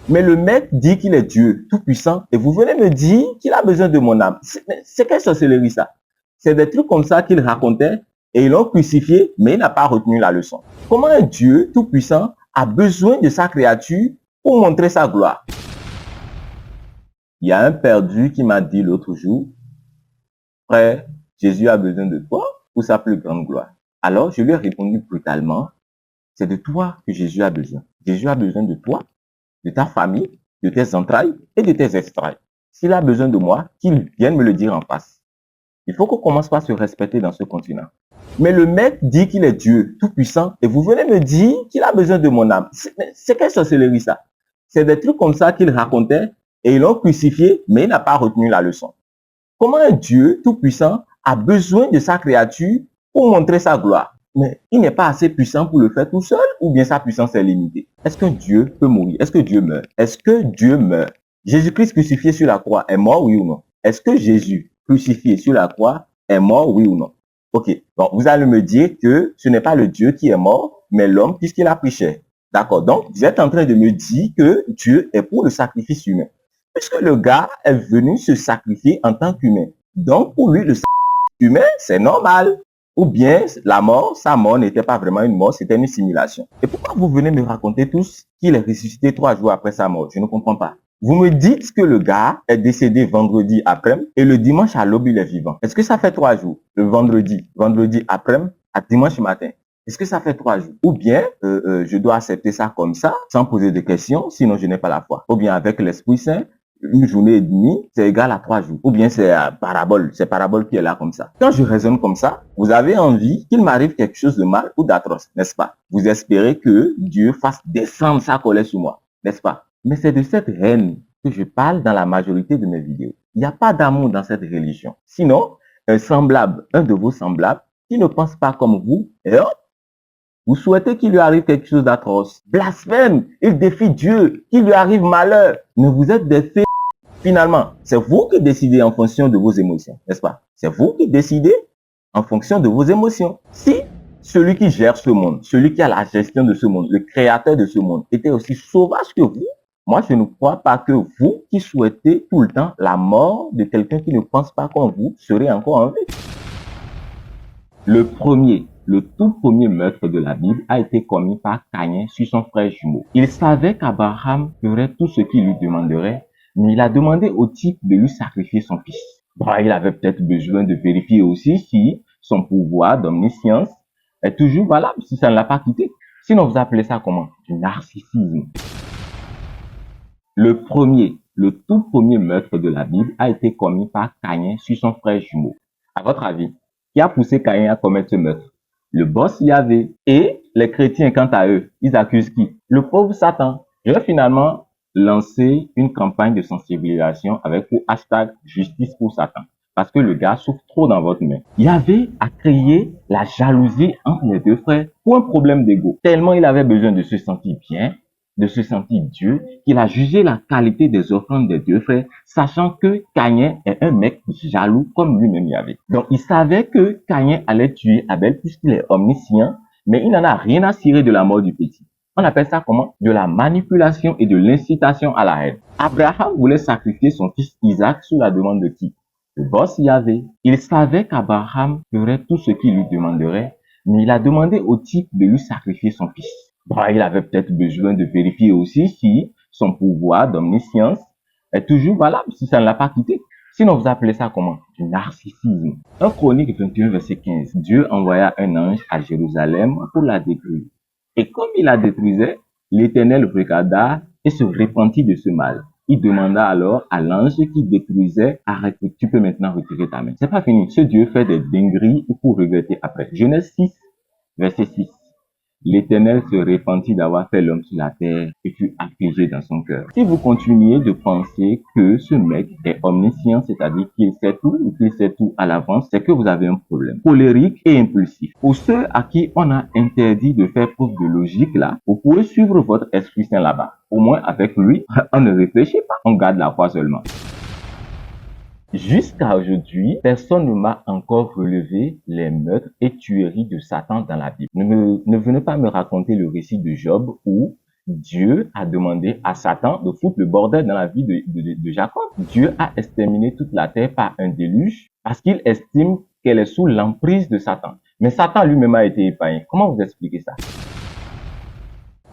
Mais le mec dit qu'il est Dieu tout-puissant et vous venez me dire qu'il a besoin de mon âme. C'est quelle sorcellerie ça? C'est des trucs comme ça qu'il racontait et ils l'ont crucifié, mais il n'a pas retenu la leçon. Comment un Dieu tout-puissant a besoin de sa créature pour montrer sa gloire? Il y a un perdu qui m'a dit l'autre jour, frère, Jésus a besoin de toi pour sa plus grande gloire. Alors, je lui ai répondu brutalement, c'est de toi que Jésus a besoin. Jésus a besoin de toi, de ta famille, de tes entrailles et de tes extrailles. S'il a besoin de moi, qu'il vienne me le dire en face. Il faut qu'on commence par se respecter dans ce continent. Mais le mec dit qu'il est Dieu tout-puissant et vous venez me dire qu'il a besoin de mon âme. C'est quelle sorcellerie ça? C'est des trucs comme ça qu'il racontait et ils l'ont crucifié, mais il n'a pas retenu la leçon. Comment un Dieu tout-puissant a besoin de sa créature pour montrer sa gloire? Mais il n'est pas assez puissant pour le faire tout seul ou bien sa puissance est limitée? Est-ce qu'un Dieu peut mourir? Est-ce que Dieu meurt? Est-ce que Dieu meurt? Jésus-Christ crucifié sur la croix est mort, oui ou non? Est-ce que Jésus crucifié sur la croix est mort, oui ou non? Ok, donc vous allez me dire que ce n'est pas le Dieu qui est mort, mais l'homme puisqu'il a pris chair. D'accord, donc vous êtes en train de me dire que Dieu est pour le sacrifice humain. Puisque le gars est venu se sacrifier en tant qu'humain. Donc pour lui, le sacrifice humain, c'est normal. Ou bien la mort, sa mort n'était pas vraiment une mort, c'était une simulation. Et pourquoi vous venez me raconter tous qu'il est ressuscité 3 jours après sa mort? Je ne comprends pas. Vous me dites que le gars est décédé vendredi après et le dimanche à l'aube il est vivant. Est-ce que ça fait 3 jours? Le vendredi après à dimanche matin. Est-ce que ça fait 3 jours? Ou bien je dois accepter ça comme ça, sans poser de questions, sinon je n'ai pas la foi. Ou bien avec l'Esprit Saint, une journée et demie, c'est égal à 3 jours. Ou bien c'est parabole, c'est parabole qui est là comme ça. Quand je raisonne comme ça, vous avez envie qu'il m'arrive quelque chose de mal ou d'atroce, n'est-ce pas? Vous espérez que Dieu fasse descendre sa colère sur moi, n'est-ce pas? Mais c'est de cette haine que je parle dans la majorité de mes vidéos. Il n'y a pas d'amour dans cette religion. Sinon, un semblable, un de vos semblables, qui ne pense pas comme vous, et hop, vous souhaitez qu'il lui arrive quelque chose d'atroce. Blasphème, il défie Dieu, qu'il lui arrive malheur. Mais vous êtes des faits. Finalement, c'est vous qui décidez en fonction de vos émotions, n'est-ce pas? C'est vous qui décidez en fonction de vos émotions. Si celui qui gère ce monde, celui qui a la gestion de ce monde, le créateur de ce monde, était aussi sauvage que vous, moi, je ne crois pas que vous qui souhaitez tout le temps la mort de quelqu'un qui ne pense pas comme vous, serez encore en vie. Le tout premier meurtre de la Bible a été commis par Caïn sur son frère jumeau. Il savait qu'Abraham ferait tout ce qu'il lui demanderait, mais il a demandé au type de lui sacrifier son fils. Bon, il avait peut-être besoin de vérifier aussi si son pouvoir d'omniscience est toujours valable, si ça ne l'a pas quitté. Sinon, vous appelez ça comment? Du narcissisme. Le tout premier meurtre de la Bible a été commis par Caïn sur son frère jumeau. À votre avis, qui a poussé Caïn à commettre ce meurtre? Le boss Yahvé. Et les chrétiens, quant à eux, ils accusent qui? Le pauvre Satan. Je vais finalement lancer une campagne de sensibilisation avec pour hashtag justice pour Satan. Parce que le gars souffre trop dans votre main. Yahvé a créé la jalousie entre les deux frères pour un problème d'ego. Tellement il avait besoin de se sentir bien, de se sentir Dieu, qu'il a jugé la qualité des offrandes des deux frères, sachant que Caïn est un mec jaloux comme lui-même Yahvé. Donc il savait que Caïn allait tuer Abel puisqu'il est omniscient, mais il n'en a rien à cirer de la mort du petit. On appelle ça comment? De la manipulation et de l'incitation à la haine. Abraham voulait sacrifier son fils Isaac sous la demande de qui? Le boss Yahvé. Il savait qu'Abraham ferait tout ce qu'il lui demanderait, mais il a demandé au type de lui sacrifier son fils. Bon, il avait peut-être besoin de vérifier aussi si son pouvoir d'omniscience est toujours valable, si ça ne l'a pas quitté. Sinon, vous appelez ça comment? Du narcissisme. 1 Chronique 21, verset 15. Dieu envoya un ange à Jérusalem pour la détruire. Et comme il la détruisait, l'Éternel regarda et se repentit de ce mal. Il demanda alors à l'ange qui détruisait, arrête, tu peux maintenant retirer ta main. C'est pas fini. Ce Dieu fait des dingueries pour regretter après. Genèse 6, verset 6. L'Éternel se repentit d'avoir fait l'homme sur la terre et fut affligé dans son cœur. Si vous continuez de penser que ce mec est omniscient, c'est-à-dire qu'il sait tout ou qu'il sait tout à l'avance, c'est que vous avez un problème colérique et impulsif. Pour ceux à qui on a interdit de faire preuve de logique là, vous pouvez suivre votre Esprit Saint là-bas. Au moins avec lui, on ne réfléchit pas, on garde la foi seulement. Jusqu'à aujourd'hui, personne ne m'a encore relevé les meurtres et tueries de Satan dans la Bible. Ne venez pas me raconter le récit de Job où Dieu a demandé à Satan de foutre le bordel dans la vie de Jacob. Dieu a exterminé toute la terre par un déluge parce qu'il estime qu'elle est sous l'emprise de Satan. Mais Satan lui-même a été épargné. Comment vous expliquez ça?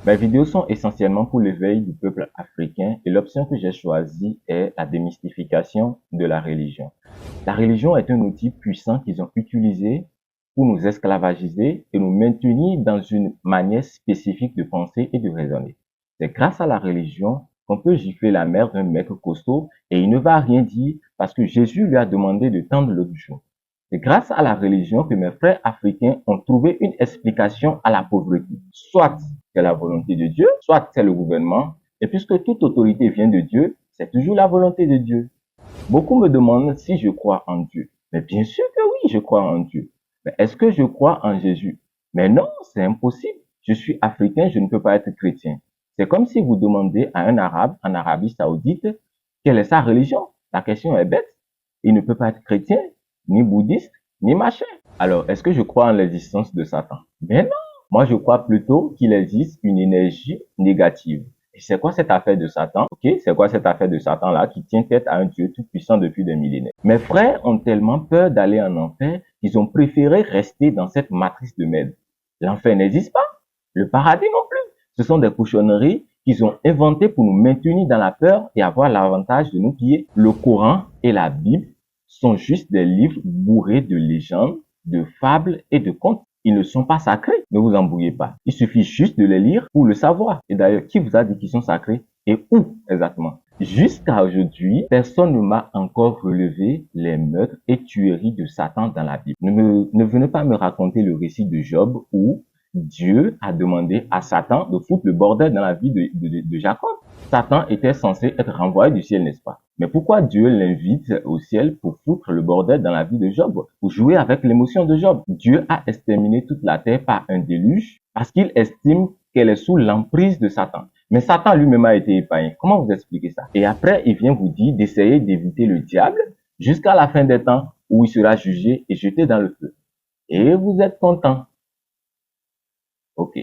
Mes vidéos sont essentiellement pour l'éveil du peuple africain et l'option que j'ai choisie est la démystification de la religion. La religion est un outil puissant qu'ils ont utilisé pour nous esclavagiser et nous maintenir dans une manière spécifique de penser et de raisonner. C'est grâce à la religion qu'on peut gifler la mère d'un mec costaud et il ne va rien dire parce que Jésus lui a demandé de tendre l'autre joue. C'est grâce à la religion que mes frères africains ont trouvé une explication à la pauvreté. Soit c'est la volonté de Dieu, soit c'est le gouvernement. Et puisque toute autorité vient de Dieu, c'est toujours la volonté de Dieu. Beaucoup me demandent si je crois en Dieu. Mais bien sûr que oui, je crois en Dieu. Mais est-ce que je crois en Jésus? Mais non, c'est impossible. Je suis africain, je ne peux pas être chrétien. C'est comme si vous demandez à un arabe en Arabie Saoudite quelle est sa religion. La question est bête. Il ne peut pas être chrétien, ni bouddhiste, ni machin. Alors, est-ce que je crois en l'existence de Satan? Mais non. Moi, je crois plutôt qu'il existe une énergie négative. Et c'est quoi cette affaire de Satan? Ok, c'est quoi cette affaire de Satan-là qui tient tête à un Dieu tout-puissant depuis des millénaires? Mes frères ont tellement peur d'aller en enfer qu'ils ont préféré rester dans cette matrice de merde. L'enfer n'existe pas. Le paradis non plus. Ce sont des cochonneries qu'ils ont inventées pour nous maintenir dans la peur et avoir l'avantage de nous piller. Le Coran et la Bible sont juste des livres bourrés de légendes, de fables et de contes. Ils ne sont pas sacrés, ne vous embrouillez pas. Il suffit juste de les lire pour le savoir. Et d'ailleurs, qui vous a dit qu'ils sont sacrés et où exactement? Jusqu'à aujourd'hui, personne ne m'a encore relevé les meurtres et tueries de Satan dans la Bible. Ne venez pas me raconter le récit de Job où Dieu a demandé à Satan de foutre le bordel dans la vie de Jacob. Satan était censé être renvoyé du ciel, n'est-ce pas? Mais pourquoi Dieu l'invite au ciel pour foutre le bordel dans la vie de Job, pour jouer avec l'émotion de Job? Dieu a exterminé toute la terre par un déluge parce qu'il estime qu'elle est sous l'emprise de Satan. Mais Satan lui-même a été épargné. Comment vous expliquez ça? Et après, il vient vous dire d'essayer d'éviter le diable jusqu'à la fin des temps où il sera jugé et jeté dans le feu. Et vous êtes content. Ok.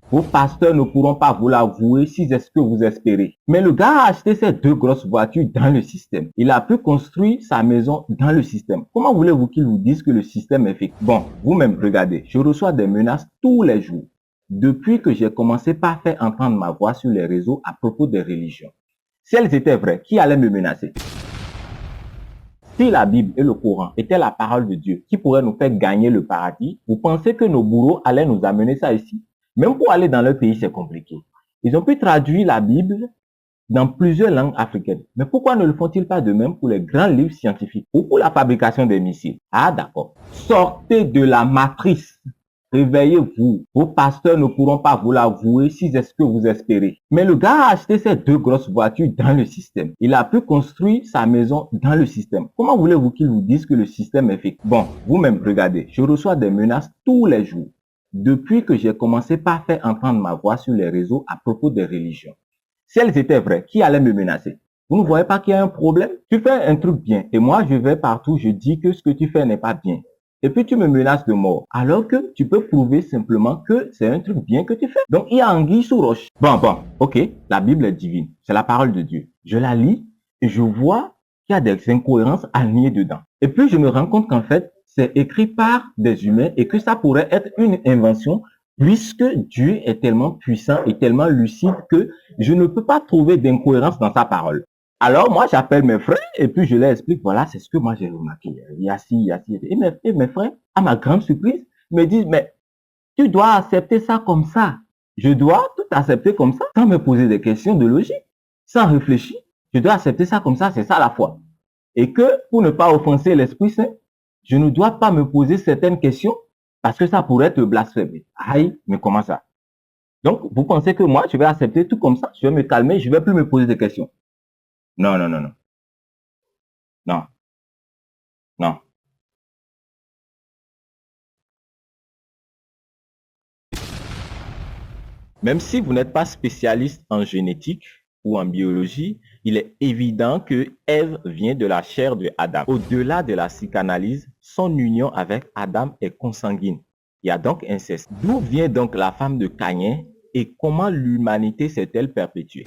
Vos pasteurs ne pourront pas vous l'avouer si c'est ce que vous espérez. Mais le gars a acheté ces deux grosses voitures dans le système. Il a pu construire sa maison dans le système. Comment voulez-vous qu'il vous dise que le système est fait? Bon, vous-même, regardez, je reçois des menaces tous les jours. Depuis que j'ai commencé par faire entendre ma voix sur les réseaux à propos des religions. Si elles étaient vraies, qui allait me menacer? Si la Bible et le Coran étaient la parole de Dieu qui pourrait nous faire gagner le paradis, vous pensez que nos bourreaux allaient nous amener ça ici? Même pour aller dans leur pays, c'est compliqué. Ils ont pu traduire la Bible dans plusieurs langues africaines. Mais pourquoi ne le font-ils pas de même pour les grands livres scientifiques ou pour la fabrication des missiles? Ah d'accord. Sortez de la matrice. Réveillez-vous. Vos pasteurs ne pourront pas vous l'avouer si c'est ce que vous espérez. Mais le gars a acheté ces deux grosses voitures dans le système. Il a pu construire sa maison dans le système. Comment voulez-vous qu'il vous dise que le système est fait? Bon, vous-même, regardez. Je reçois des menaces tous les jours. Depuis que j'ai commencé par faire entendre ma voix sur les réseaux à propos des religions. Si elles étaient vraies, qui allait me menacer? Vous ne voyez pas qu'il y a un problème? Tu fais un truc bien et moi je vais partout, je dis que ce que tu fais n'est pas bien. Et puis tu me menaces de mort. Alors que tu peux prouver simplement que c'est un truc bien que tu fais. Donc il y a anguille sous roche. Bon, ok, la Bible est divine. C'est la parole de Dieu. Je la lis et je vois qu'il y a des incohérences alignées dedans. Et puis je me rends compte qu'en fait, c'est écrit par des humains et que ça pourrait être une invention puisque Dieu est tellement puissant et tellement lucide que je ne peux pas trouver d'incohérence dans sa parole. Alors moi, j'appelle mes frères et puis je leur explique, voilà, c'est ce que moi j'ai remarqué. Il y a ci, il y a ci. Et mes frères, à ma grande surprise, me disent, mais tu dois accepter ça comme ça. Je dois tout accepter comme ça, sans me poser des questions de logique, sans réfléchir. Je dois accepter ça comme ça, c'est ça la foi. Et que pour ne pas offenser l'Esprit Saint, je ne dois pas me poser certaines questions parce que ça pourrait te blasphémer. Aïe, mais comment ça? Donc, vous pensez que moi, je vais accepter tout comme ça, je vais me calmer, je ne vais plus me poser des questions. Non, non, non, non. Non, non. Même si vous n'êtes pas spécialiste en génétique ou en biologie, il est évident que Ève vient de la chair de Adam. Au-delà de la psychanalyse, son union avec Adam est consanguine. Il y a donc inceste. D'où vient donc la femme de Caïn et comment l'humanité s'est-elle perpétuée?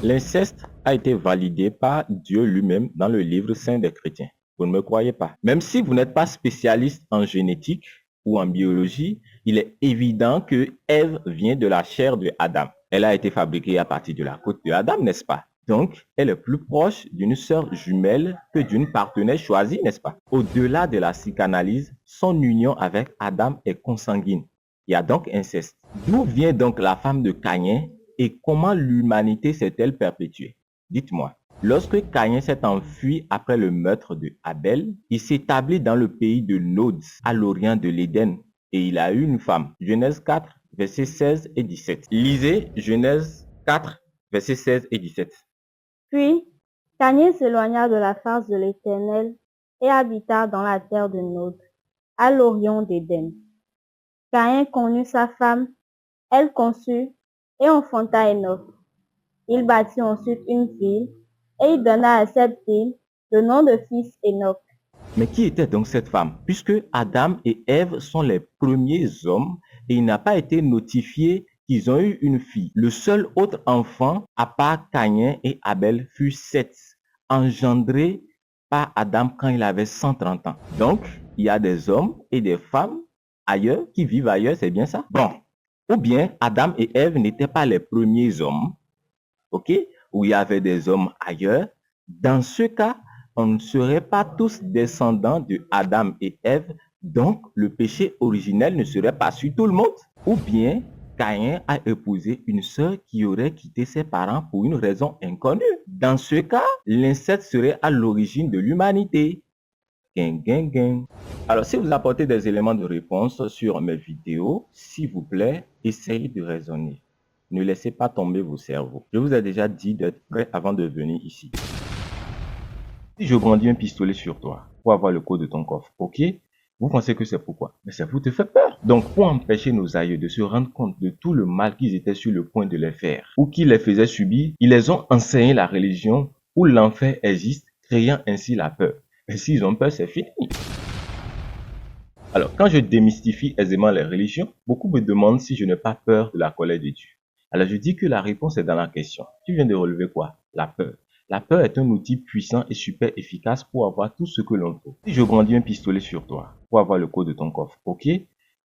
L'inceste a été validé par Dieu lui-même dans le livre saint des chrétiens. Vous ne me croyez pas? Même si vous n'êtes pas spécialiste en génétique ou en biologie, il est évident que Ève vient de la chair de Adam. Elle a été fabriquée à partir de la côte de Adam, n'est-ce pas? Donc, elle est plus proche d'une sœur jumelle que d'une partenaire choisie, n'est-ce pas? Au-delà de la psychanalyse, son union avec Adam est consanguine. Il y a donc inceste. D'où vient donc la femme de Caïn et comment l'humanité s'est-elle perpétuée? Dites-moi. Lorsque Caïn s'est enfui après le meurtre de Abel, il s'établit dans le pays de Nod, à l'orient de l'Éden, et il a eu une femme. Genèse 4, versets 16 et 17. Lisez Genèse 4, versets 16 et 17. Puis Caïn s'éloigna de la face de l'Éternel et habita dans la terre de Nod, à l'orient d'Éden. Caïn connut sa femme, elle conçut et enfanta Enoch. Il bâtit ensuite une ville et il donna à cette ville le nom de fils Enoch. Mais qui était donc cette femme? Puisque Adam et Ève sont les premiers hommes et il n'a pas été notifié qu'ils ont eu une fille. Le seul autre enfant, à part Caïn et Abel, fut Seth, engendré par Adam quand il avait 130 ans. Donc, il y a des hommes et des femmes ailleurs qui vivent ailleurs, c'est bien ça? Bon. Ou bien Adam et Ève n'étaient pas les premiers hommes, ok, où il y avait des hommes ailleurs. Dans ce cas, on ne serait pas tous descendants de Adam et Ève, donc le péché originel ne serait pas sur tout le monde. Ou bien Caïn a épousé une sœur qui aurait quitté ses parents pour une raison inconnue. Dans ce cas, l'inceste serait à l'origine de l'humanité. Gang, gang, gang. Alors, si vous apportez des éléments de réponse sur mes vidéos, s'il vous plaît, essayez de raisonner. Ne laissez pas tomber vos cerveaux. Je vous ai déjà dit d'être prêt avant de venir ici. Si je brandis un pistolet sur toi pour avoir le code de ton coffre, ok? Vous pensez que c'est pourquoi? Mais ça vous te fait peur. Donc, pour empêcher nos aïeux de se rendre compte de tout le mal qu'ils étaient sur le point de les faire ou qu'ils les faisaient subir, ils les ont enseigné la religion où l'enfer existe, créant ainsi la peur. Et s'ils ont peur, c'est fini. Alors, quand je démystifie aisément les religions, beaucoup me demandent si je n'ai pas peur de la colère de Dieu. Alors, je dis que la réponse est dans la question. Tu viens de relever quoi? La peur. La peur est un outil puissant et super efficace pour avoir tout ce que l'on veut. Si je brandis un pistolet sur toi pour avoir le code de ton coffre, ok?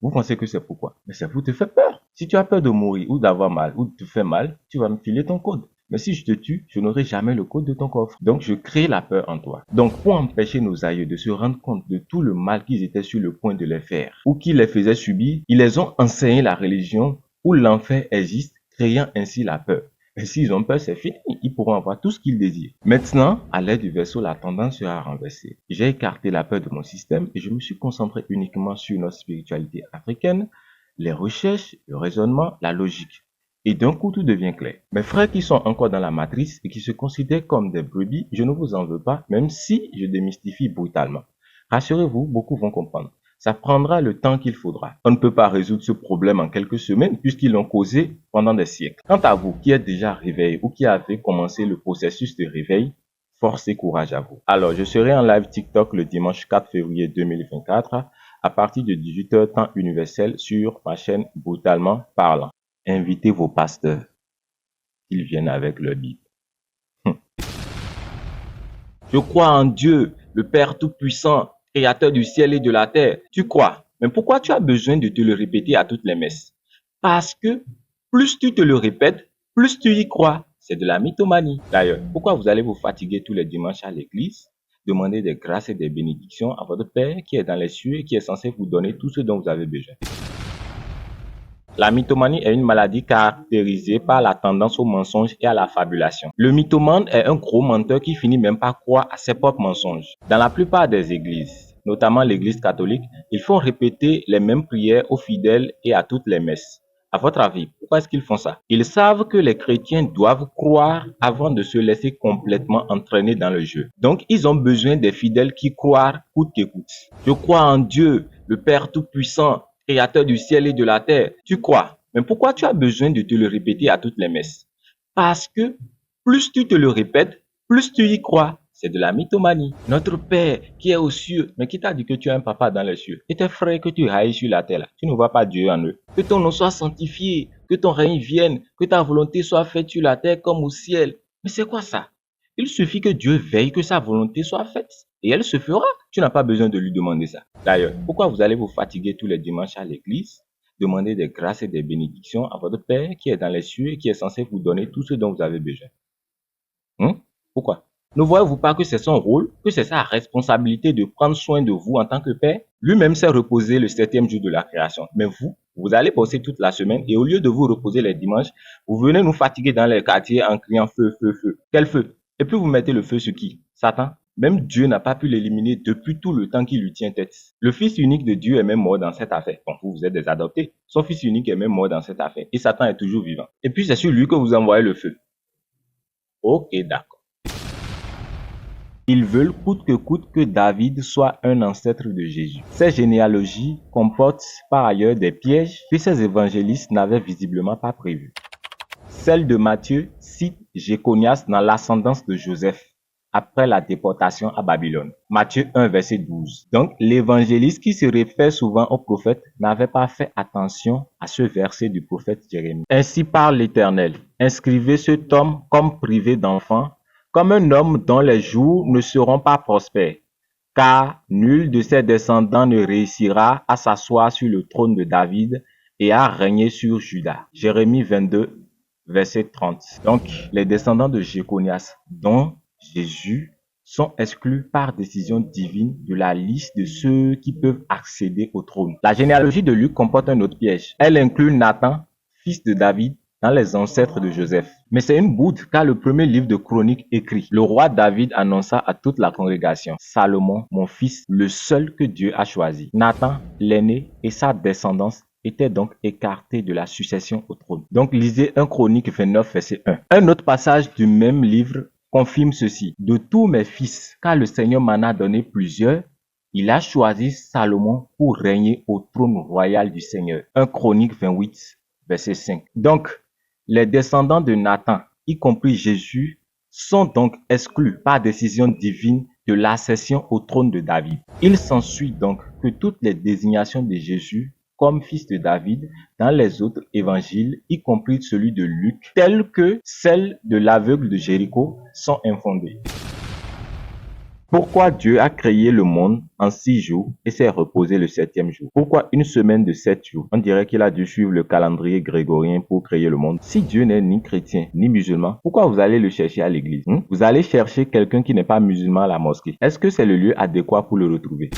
Vous pensez que c'est pourquoi? Mais ça vous te fait peur. Si tu as peur de mourir ou d'avoir mal ou de te faire mal, tu vas me filer ton code. Mais si je te tue, je n'aurai jamais le code de ton coffre. Donc, je crée la peur en toi. Donc, pour empêcher nos aïeux de se rendre compte de tout le mal qu'ils étaient sur le point de les faire ou qu'ils les faisaient subir, ils les ont enseigné la religion où l'enfer existe, créant ainsi la peur. Et s'ils ont peur, c'est fini. Ils pourront avoir tout ce qu'ils désirent. Maintenant, à l'aide du vaisseau, la tendance sera renversée. J'ai écarté la peur de mon système et je me suis concentré uniquement sur notre spiritualité africaine, les recherches, le raisonnement, la logique. Et d'un coup, tout devient clair. Mes frères qui sont encore dans la matrice et qui se considèrent comme des brebis, je ne vous en veux pas, même si je démystifie brutalement. Rassurez-vous, beaucoup vont comprendre. Ça prendra le temps qu'il faudra. On ne peut pas résoudre ce problème en quelques semaines puisqu'ils l'ont causé pendant des siècles. Quant à vous qui êtes déjà réveillé ou qui avez commencé le processus de réveil, force et courage à vous. Alors, je serai en live TikTok le dimanche 4 février 2024 à partir de 18h temps universel sur ma chaîne Brutalement Parlant. Invitez vos pasteurs, qu'ils viennent avec leur Bible. Je crois en Dieu, le Père Tout-Puissant, Créateur du ciel et de la terre. Tu crois? Mais pourquoi tu as besoin de te le répéter à toutes les messes? Parce que plus tu te le répètes, plus tu y crois. C'est de la mythomanie. D'ailleurs, pourquoi vous allez vous fatiguer tous les dimanches à l'église? Demandez des grâces et des bénédictions à votre Père qui est dans les cieux et qui est censé vous donner tout ce dont vous avez besoin. La mythomanie est une maladie caractérisée par la tendance au mensonge et à la fabulation. Le mythomane est un gros menteur qui finit même par croire à ses propres mensonges. Dans la plupart des églises, notamment l'église catholique, ils font répéter les mêmes prières aux fidèles et à toutes les messes. À votre avis, pourquoi est-ce qu'ils font ça? Ils savent que les chrétiens doivent croire avant de se laisser complètement entraîner dans le jeu. Donc, ils ont besoin des fidèles qui croient coûte que coûte. Je crois en Dieu, le Père Tout-Puissant, Créateur du ciel et de la terre. Tu crois? Mais pourquoi tu as besoin de te le répéter à toutes les messes? Parce que plus tu te le répètes, plus tu y crois. c'est de la mythomanie. Notre Père qui est aux cieux, mais qui t'a dit que tu as un papa dans les cieux? Et tes frères que tu haïs sur la terre, là, tu ne vois pas Dieu en eux. Que ton nom soit sanctifié, que ton règne vienne, que ta volonté soit faite sur la terre comme au ciel. Mais c'est quoi ça? Il suffit que Dieu veille que sa volonté soit faite. Et elle se fera. Tu n'as pas besoin de lui demander ça. D'ailleurs, pourquoi vous allez vous fatiguer tous les dimanches à l'église, demander des grâces et des bénédictions à votre Père qui est dans les cieux et qui est censé vous donner tout ce dont vous avez besoin? Pourquoi? Ne voyez-vous pas que c'est son rôle, que c'est sa responsabilité de prendre soin de vous en tant que Père? Lui-même s'est reposé le 7e jour de la création. Mais vous allez bosser toute la semaine et au lieu de vous reposer les dimanches, vous venez nous fatiguer dans les quartiers en criant feu, feu, feu. Quel feu? Et puis vous mettez le feu sur qui? Satan? Même Dieu n'a pas pu l'éliminer depuis tout le temps qu'il lui tient tête. Le fils unique de Dieu est même mort dans cette affaire. Bon, vous êtes des adoptés. Son fils unique est même mort dans cette affaire. Et Satan est toujours vivant. Et puis c'est sur lui que vous envoyez le feu. Ok, d'accord. Ils veulent coûte que David soit un ancêtre de Jésus. Ces généalogies comportent par ailleurs des pièges que ces évangélistes n'avaient visiblement pas prévus. Celle de Matthieu cite Jéconias dans l'ascendance de Joseph après la déportation à Babylone. Matthieu 1, verset 12. Donc, l'évangéliste qui se réfère souvent au prophète n'avait pas fait attention à ce verset du prophète Jérémie. Ainsi parle l'Éternel. Inscrivez cet homme comme privé d'enfant, comme un homme dont les jours ne seront pas prospères, car nul de ses descendants ne réussira à s'asseoir sur le trône de David et à régner sur Juda. Jérémie 22, verset 30. Donc, les descendants de Jéconias, dont Jésus, sont exclus par décision divine de la liste de ceux qui peuvent accéder au trône. La généalogie de Luc comporte un autre piège. Elle inclut Nathan, fils de David, dans les ancêtres de Joseph. Mais c'est une boude car le premier livre de Chroniques écrit: le roi David annonça à toute la congrégation: Salomon, mon fils, le seul que Dieu a choisi. Nathan, l'aîné, et sa descendance étaient donc écartés de la succession au trône. Donc lisez 1 Chroniques 29, verset 1. Un autre passage du même livre confirme ceci: de tous mes fils, car le Seigneur m'en a donné plusieurs, il a choisi Salomon pour régner au trône royal du Seigneur. 1 Chroniques 28, verset 5. Donc, les descendants de Nathan, y compris Jésus, sont donc exclus par décision divine de l'accession au trône de David. Il s'ensuit donc que toutes les désignations de Jésus comme fils de David dans les autres évangiles, y compris celui de Luc, telles que celles de l'aveugle de Jéricho, sont infondées. Pourquoi Dieu a créé le monde en 6 jours et s'est reposé le 7e jour? Pourquoi une semaine de 7 jours? On dirait qu'il a dû suivre le calendrier grégorien pour créer le monde. Si Dieu n'est ni chrétien ni musulman, pourquoi vous allez le chercher à l'église? Vous allez chercher quelqu'un qui n'est pas musulman à la mosquée. Est-ce que c'est le lieu adéquat pour le retrouver?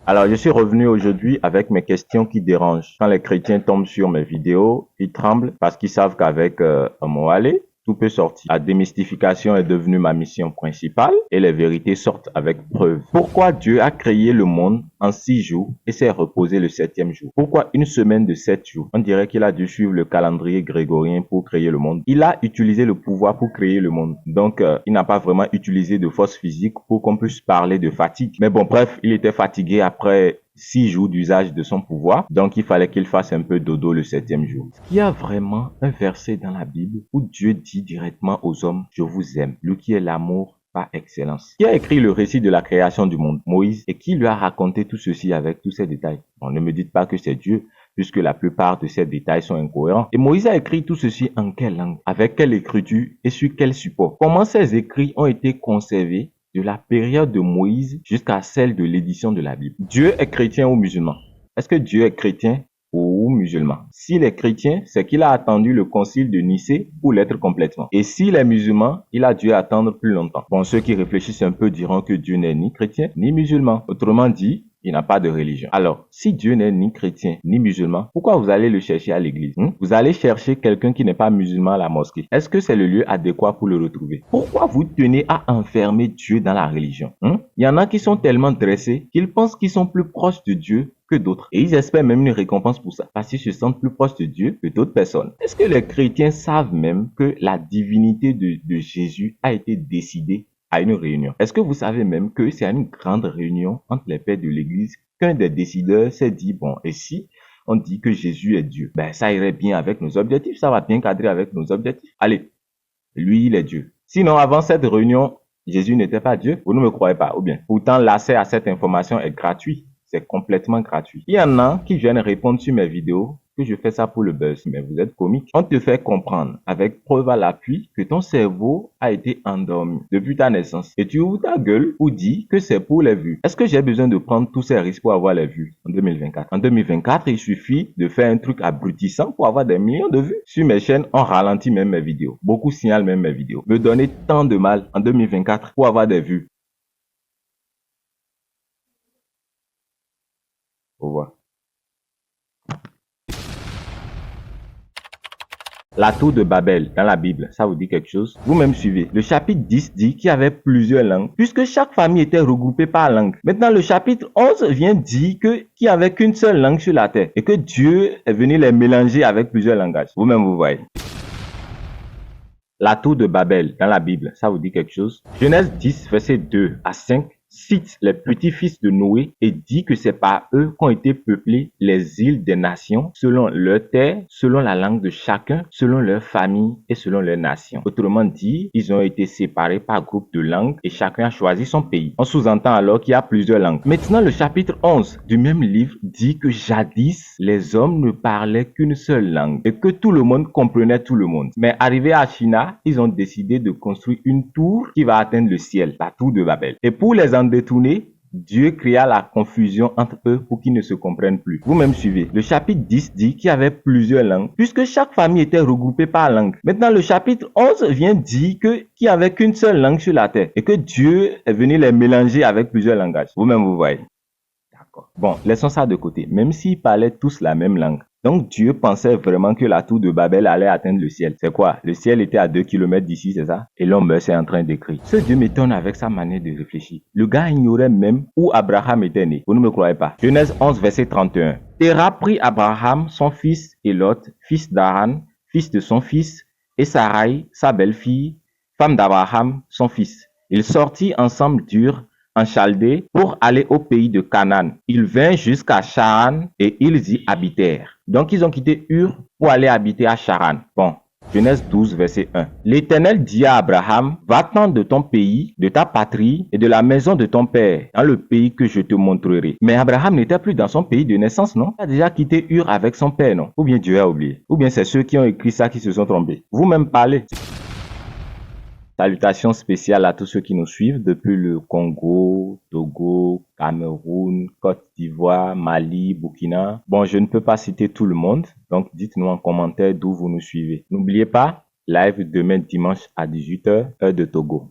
Alors, je suis revenu aujourd'hui avec mes questions qui dérangent. Quand les chrétiens tombent sur mes vidéos, ils tremblent parce qu'ils savent qu'avec un mot aller, tout peut sortir. La démystification est devenue ma mission principale et les vérités sortent avec preuve. Pourquoi Dieu a créé le monde en 6 jours et s'est reposé le 7e jour? Pourquoi une semaine de 7 jours? On dirait qu'il a dû suivre le calendrier grégorien pour créer le monde. Il a utilisé le pouvoir pour créer le monde. Donc, il n'a pas vraiment utilisé de force physique pour qu'on puisse parler de fatigue. Mais bon, bref, il était fatigué après 6 jours d'usage de son pouvoir, donc il fallait qu'il fasse un peu dodo le 7e jour. Il y a vraiment un verset dans la Bible où Dieu dit directement aux hommes: je vous aime, lui qui est l'amour par excellence. Qui a écrit le récit de la création du monde? Moïse. Et qui lui a raconté tout ceci avec tous ces détails? Bon, ne me dites pas que c'est Dieu, puisque la plupart de ces détails sont incohérents. Et Moïse a écrit tout ceci en quelle langue? Avec quelle écriture? Et sur quel support? Comment ces écrits ont été conservés de la période de Moïse jusqu'à celle de l'édition de la Bible? Dieu est chrétien ou musulman? Est-ce que Dieu est chrétien ou musulman? S'il est chrétien, c'est qu'il a attendu le concile de Nicée pour l'être complètement. Et s'il est musulman, il a dû attendre plus longtemps. Bon, ceux qui réfléchissent un peu diront que Dieu n'est ni chrétien ni musulman. Autrement dit, il n'a pas de religion. Alors, si Dieu n'est ni chrétien ni musulman, pourquoi vous allez le chercher à l'église? Vous allez chercher quelqu'un qui n'est pas musulman à la mosquée. Est-ce que c'est le lieu adéquat pour le retrouver? Pourquoi vous tenez à enfermer Dieu dans la religion? Il y en a qui sont tellement dressés qu'ils pensent qu'ils sont plus proches de Dieu que d'autres. Et ils espèrent même une récompense pour ça, parce qu'ils se sentent plus proches de Dieu que d'autres personnes. Est-ce que les chrétiens savent même que la divinité de Jésus a été décidée à une réunion? Est-ce que vous savez même que c'est à une grande réunion entre les pères de l'église qu'un des décideurs s'est dit: bon, et si on dit que Jésus est Dieu, ben ça irait bien avec nos objectifs, ça va bien cadrer avec nos objectifs. Allez, lui il est Dieu. Sinon, avant cette réunion, Jésus n'était pas Dieu? Vous ne me croyez pas, ou bien? Pourtant, l'accès à cette information est gratuit. C'est complètement gratuit. Il y en a qui viennent répondre sur mes vidéos que je fais ça pour le buzz, mais vous êtes comique. On te fait comprendre, avec preuve à l'appui, que ton cerveau a été endormi depuis ta naissance. Et tu ouvres ta gueule pour dire que c'est pour les vues. Est-ce que j'ai besoin de prendre tous ces risques pour avoir les vues en 2024? En 2024, il suffit de faire un truc abrutissant pour avoir des millions de vues. Sur mes chaînes, on ralentit même mes vidéos. Beaucoup signalent même mes vidéos. Me donner tant de mal en 2024 pour avoir des vues. Au revoir. La tour de Babel dans la Bible, ça vous dit quelque chose? Vous-même suivez. Le chapitre 10 dit qu'il y avait plusieurs langues, puisque chaque famille était regroupée par langue. Maintenant, le chapitre 11 vient dire qu'il n'y avait qu'une seule langue sur la terre et que Dieu est venu les mélanger avec plusieurs langages. Vous-même, vous voyez. La tour de Babel dans la Bible, ça vous dit quelque chose? Genèse 10, versets 2 à 5. Cite les petits-fils de Noé et dit que c'est par eux qu'ont été peuplées les îles des nations, selon leur terre, selon la langue de chacun, selon leur famille et selon leur nation. Autrement dit, ils ont été séparés par groupe de langues et chacun a choisi son pays. On sous-entend alors qu'il y a plusieurs langues. Maintenant, le chapitre 11 du même livre dit que jadis, les hommes ne parlaient qu'une seule langue et que tout le monde comprenait tout le monde. Mais arrivé à China, ils ont décidé de construire une tour qui va atteindre le ciel, la tour de Babel. Et pour les en détourner, Dieu créa la confusion entre eux pour qu'ils ne se comprennent plus. Vous-même suivez. Le chapitre 10 dit qu'il y avait plusieurs langues, puisque chaque famille était regroupée par langue. Maintenant, le chapitre 11 vient dire qu'il n'y avait qu'une seule langue sur la terre et que Dieu est venu les mélanger avec plusieurs langages. Vous-même, vous voyez. D'accord. Bon, laissons ça de côté. Même s'ils parlaient tous la même langue. Donc Dieu pensait vraiment que la tour de Babel allait atteindre le ciel. C'est quoi? Le ciel était à 2 kilomètres d'ici, c'est ça? Et l'homme est en train d'écrire. Ce Dieu m'étonne avec sa manière de réfléchir. Le gars ignorait même où Abraham était né. Vous ne me croyez pas? Genèse 11, verset 31. Téra prit Abraham, son fils, et Lot, fils d'Aran, fils de son fils, et Sarai, sa belle-fille, femme d'Abraham, son fils. Ils sortirent ensemble d'Ur, en Chaldée, pour aller au pays de Canaan. Ils vinrent jusqu'à Charan et ils y habitèrent. Donc ils ont quitté Ur pour aller habiter à Charan. Bon, Genèse 12, verset 1. L'Éternel dit à Abraham, va-t'en de ton pays, de ta patrie et de la maison de ton père, dans le pays que je te montrerai. Mais Abraham n'était plus dans son pays de naissance, non? Il a déjà quitté Ur avec son père, non? Ou bien Dieu a oublié? Ou bien c'est ceux qui ont écrit ça qui se sont trompés? Vous-même parlez. Salutations spéciales à tous ceux qui nous suivent depuis le Congo, Togo, Cameroun, Côte d'Ivoire, Mali, Burkina. Bon, je ne peux pas citer tout le monde, donc dites-nous en commentaire d'où vous nous suivez. N'oubliez pas, live demain dimanche à 18 h, heure de Togo.